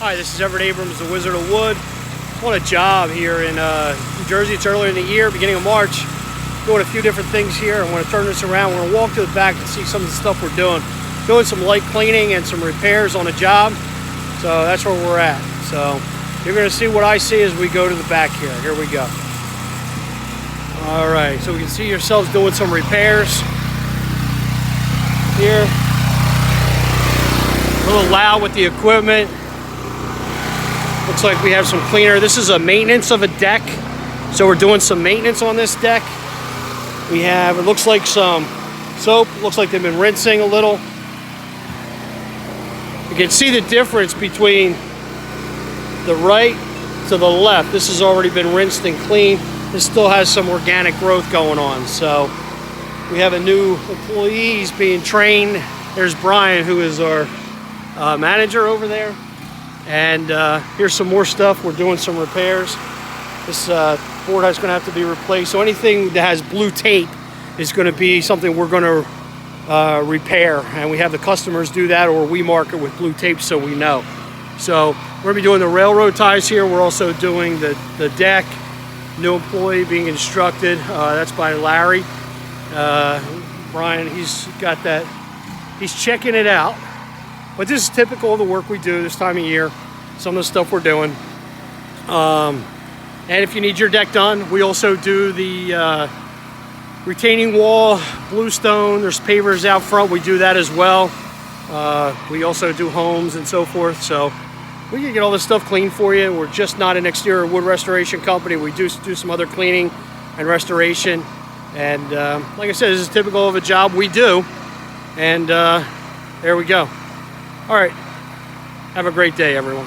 Hi, this is Everett Abrams, the Wizard of Wood. On a job here in New Jersey. It's earlier in the year, beginning of March. Doing a few different things here. I'm going to turn this around. We're going to walk to the back and see some of the stuff we're doing. Doing some light cleaning and some repairs on a job. So that's where we're at. So you're going to see what I see as we go to the back here. Here we go. All right, so we can see yourselves doing some repairs here. A little loud with the equipment. Looks like we have some cleaner. This is a maintenance of a deck. So we're doing some maintenance on this deck. We have, it looks like some soap. Looks like they've been rinsing a little. You can see the difference between the right to the left. This has already been rinsed and cleaned. This still has some organic growth going on. So we have a new employee. He's being trained. There's Brian, who is our manager over there. And here's some more stuff. We're doing some repairs. This board is going to have to be replaced. So anything that has blue tape is going to be something we're going to repair. And we have the customers do that, or we mark it with blue tape so we know. So we're going to be doing the railroad ties here. We're also doing the deck. New employee being instructed. That's by Larry. Brian, he's got that. He's checking it out. But this is typical of the work we do this time of year, some of the stuff we're doing. And if you need your deck done, we also do the retaining wall, bluestone. There's pavers out front. We do that as well. We also do homes and so forth. So we can get all this stuff clean for you. We're just not an exterior wood restoration company. We do some other cleaning and restoration. And like I said, this is typical of a job we do. And there we go. All right, have a great day, everyone.